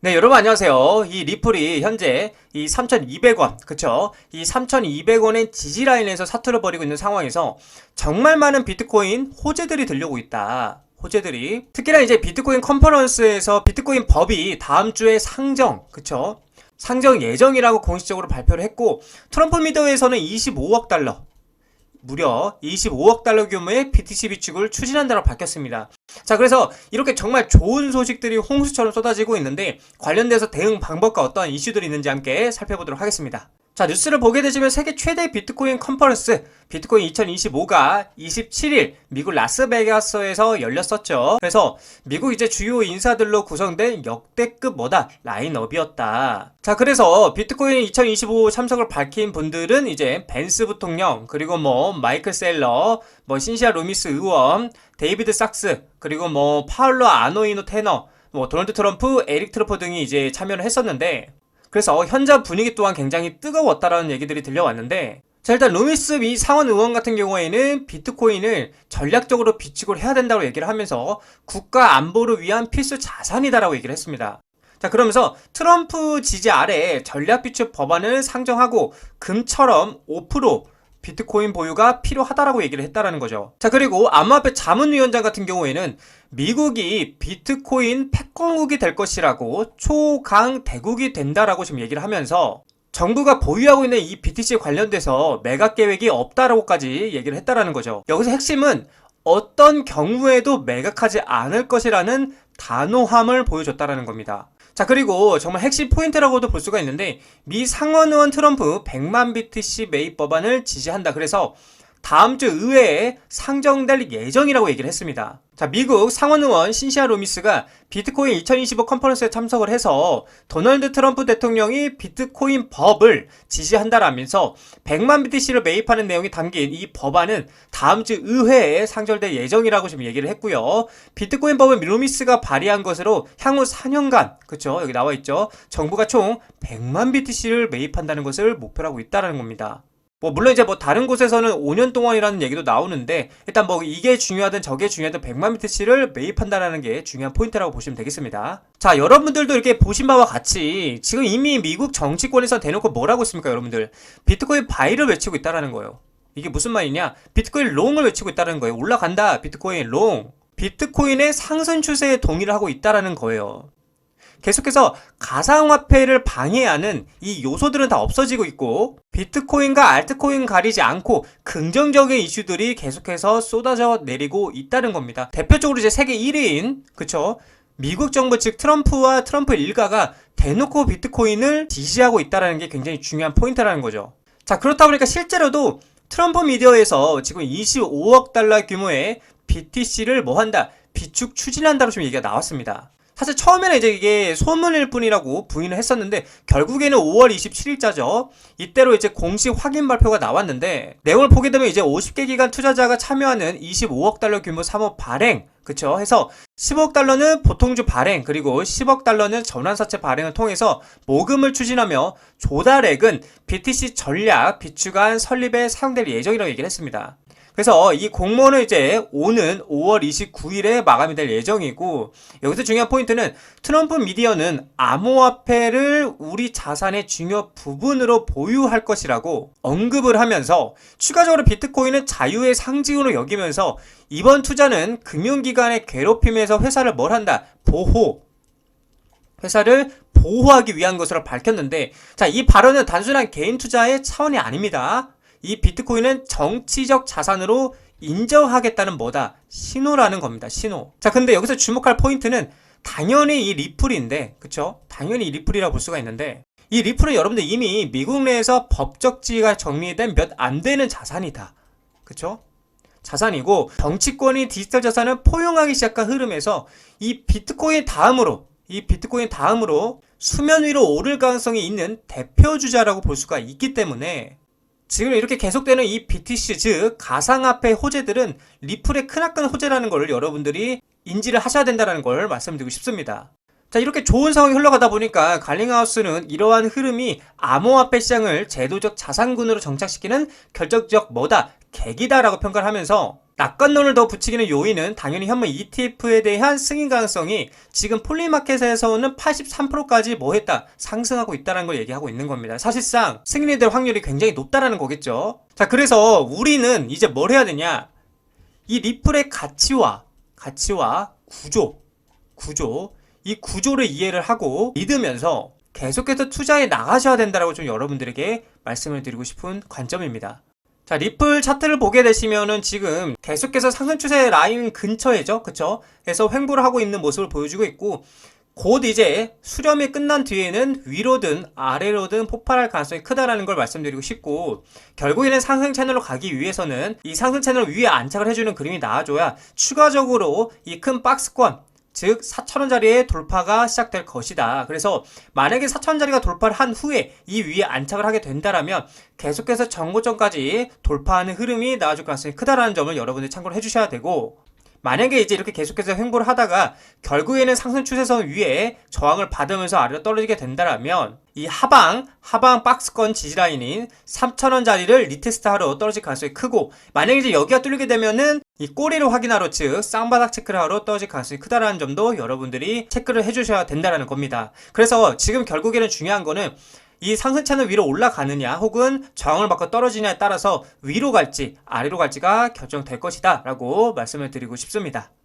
네, 여러분 안녕하세요. 이 리플이 현재 이 3,200원, 그쵸? 이 3,200원의 지지라인에서 사투를 벌이고 있는 상황에서 정말 많은 비트코인 호재들이 들려오고 있다. 호재들이. 특히나 이제 비트코인 컨퍼런스에서 비트코인 법이 다음 주에 상정, 그쵸? 상정 예정이라고 공식적으로 발표를 했고, 트럼프 미디어에서는 25억 달러, 무려 25억 달러 규모의 BTC 비축을 추진한다고 밝혔습니다. 자, 그래서 이렇게 정말 좋은 소식들이 홍수처럼 쏟아지고 있는데 관련돼서 대응 방법과 어떠한 이슈들이 있는지 함께 살펴보도록 하겠습니다. 자, 뉴스를 보게 되시면 세계 최대 비트코인 컨퍼런스 비트코인 2025가 27일 미국 라스베가스에서 열렸었죠. 그래서 미국 이제 주요 인사들로 구성된 역대급 라인업이었다. 자, 그래서 비트코인 2025 참석을 밝힌 분들은 이제 벤스 부통령, 그리고 마이클 셀러, 신시아 루미스 의원, 데이비드 sak스, 그리고 파울로 아노이노 테너, 도널드 트럼프, 에릭 트루퍼 등이 이제 참여를 했었는데, 그래서 현장 분위기 또한 굉장히 뜨거웠다라는 얘기들이 들려왔는데, 자, 일단 루미스 미 상원 의원 같은 경우에는 비트코인을 전략적으로 비축을 해야 된다고 얘기를 하면서 국가 안보를 위한 필수 자산이다라고 얘기를 했습니다. 자, 그러면서 트럼프 지지 아래 전략 비축 법안을 상정하고 금처럼 5% 비트코인 보유가 필요하다라고 얘기를 했다라는 거죠. 자, 그리고 암호화폐 자문위원장 같은 경우에는 미국이 비트코인 패권국이 될 것이라고 초강 대국이 된다라고 지금 얘기를 하면서 정부가 보유하고 있는 이 BTC 관련돼서 매각 계획이 없다라고까지 얘기를 했다라는 거죠. 여기서 핵심은 어떤 경우에도 매각하지 않을 것이라는 단호함을 보여줬다라는 겁니다. 자, 그리고 정말 핵심 포인트라고도 볼 수가 있는데 미 상원의원 트럼프 100만 BTC 매입 법안을 지지한다. 그래서 다음 주 의회에 상정될 예정이라고 얘기를 했습니다. 자, 미국 상원의원 신시아 루미스가 비트코인 2025 컨퍼런스에 참석을 해서 도널드 트럼프 대통령이 비트코인 법을 지지한다라면서 100만 BTC를 매입하는 내용이 담긴 이 법안은 다음 주 의회에 상정될 예정이라고 지금 얘기를 했고요. 비트코인 법은 루미스가 발의한 것으로 향후 4년간, 그쵸? 여기 나와 있죠. 정부가 총 100만 BTC를 매입한다는 것을 목표로 하고 있다는 겁니다. 물론 이제 다른 곳에서는 5년 동안이라는 얘기도 나오는데, 일단 이게 중요하든 저게 중요하든 100만 BTC를 매입한다는 게 중요한 포인트라고 보시면 되겠습니다. 자, 여러분들도 이렇게 보신 바와 같이 지금 이미 미국 정치권에서 대놓고 뭐라고 있습니까, 여러분들? 비트코인 바이를 외치고 있다라는 거예요. 이게 무슨 말이냐? 비트코인 롱을 외치고 있다는 거예요. 올라간다, 비트코인 롱. 비트코인의 상승 추세에 동의를 하고 있다라는 거예요. 계속해서 가상화폐를 방해하는 이 요소들은 다 없어지고 있고, 비트코인과 알트코인 가리지 않고 긍정적인 이슈들이 계속해서 쏟아져 내리고 있다는 겁니다. 대표적으로 이제 세계 1위인, 그쵸? 미국 정부 즉 트럼프와 트럼프 일가가 대놓고 비트코인을 지지하고 있다는 게 굉장히 중요한 포인트라는 거죠. 자, 그렇다 보니까 실제로도 트럼프 미디어에서 지금 25억 달러 규모의 BTC를 한다? 비축 추진한다로 지금 얘기가 나왔습니다. 사실 처음에는 이제 이게 소문일 뿐이라고 부인을 했었는데 결국에는 5월 27일자죠. 이때로 이제 공식 확인 발표가 나왔는데 내용을 보게 되면 이제 50개 기관 투자자가 참여하는 25억 달러 규모 사모 발행, 그쵸? 해서 10억 달러는 보통주 발행, 그리고 10억 달러는 전환사채 발행을 통해서 모금을 추진하며 조달액은 BTC 전략 비축안 설립에 사용될 예정이라고 얘기를 했습니다. 그래서 이 공모는 이제 오는 5월 29일에 마감이 될 예정이고, 여기서 중요한 포인트는 트럼프 미디어는 암호화폐를 우리 자산의 중요 부분으로 보유할 것이라고 언급을 하면서 추가적으로 비트코인은 자유의 상징으로 여기면서 이번 투자는 금융기관의 괴롭힘에서 회사를 회사를 보호하기 위한 것으로 밝혔는데, 자, 이 발언은 단순한 개인 투자의 차원이 아닙니다. 이 비트코인은 정치적 자산으로 인정하겠다는 신호라는 겁니다. 신호. 자, 근데 여기서 주목할 포인트는 당연히 이 리플인데, 그쵸? 당연히 이 리플이라고 볼 수가 있는데, 이 리플은 여러분들 이미 미국 내에서 법적 지위가 정리된 몇 안 되는 자산이다. 그쵸? 자산이고, 정치권이 디지털 자산을 포용하기 시작한 흐름에서 이 비트코인 다음으로 수면 위로 오를 가능성이 있는 대표 주자라고 볼 수가 있기 때문에 지금 이렇게 계속되는 이 BTC 즉 가상화폐 호재들은 리플의 크나큰 호재라는 걸 여러분들이 인지를 하셔야 된다는 걸 말씀드리고 싶습니다. 자, 이렇게 좋은 상황이 흘러가다 보니까 갈링하우스는 이러한 흐름이 암호화폐 시장을 제도적 자산군으로 정착시키는 결정적 계기다라고 평가를 하면서 낙관론을 더 붙이기는 요인은 당연히 현물 ETF에 대한 승인 가능성이 지금 폴리마켓에서는 83%까지 뭐 했다? 상승하고 있다는 걸 얘기하고 있는 겁니다. 사실상 승인이 될 확률이 굉장히 높다라는 거겠죠. 자, 그래서 우리는 이제 뭘 해야 되냐? 이 리플의 가치와 이 구조를 이해를 하고 믿으면서 계속해서 투자해 나가셔야 된다라고 좀 여러분들에게 말씀을 드리고 싶은 관점입니다. 자, 리플 차트를 보게 되시면은 지금 계속해서 상승 추세 라인 근처에죠. 그쵸? 그래서 횡보를 하고 있는 모습을 보여주고 있고, 곧 이제 수렴이 끝난 뒤에는 위로든 아래로든 폭발할 가능성이 크다라는 걸 말씀드리고 싶고, 결국에는 상승 채널로 가기 위해서는 이 상승 채널 위에 안착을 해주는 그림이 나와줘야 추가적으로 이 큰 박스권, 즉 4,000원짜리의 돌파가 시작될 것이다. 그래서 만약에 4,000원짜리가 돌파를 한 후에 이 위에 안착을 하게 된다라면 계속해서 전고점까지 돌파하는 흐름이 나와줄 가능성이 크다라는 점을 여러분들이 참고를 해주셔야 되고, 만약에 이제 이렇게 계속해서 횡보를 하다가 결국에는 상승 추세선 위에 저항을 받으면서 아래로 떨어지게 된다라면 이 하방 박스권 지지라인인 3,000원짜리를 리테스트하러 떨어질 가능성이 크고, 만약에 이제 여기가 뚫리게 되면은 이 꼬리를 확인하러, 즉 쌍바닥 체크를 하러 떨어질 가능성이 크다라는 점도 여러분들이 체크를 해주셔야 된다라는 겁니다. 그래서 지금 결국에는 중요한 거는 이 상승 채널 위로 올라가느냐 혹은 저항을 받고 떨어지냐에 따라서 위로 갈지 아래로 갈지가 결정될 것이다 라고 말씀을 드리고 싶습니다.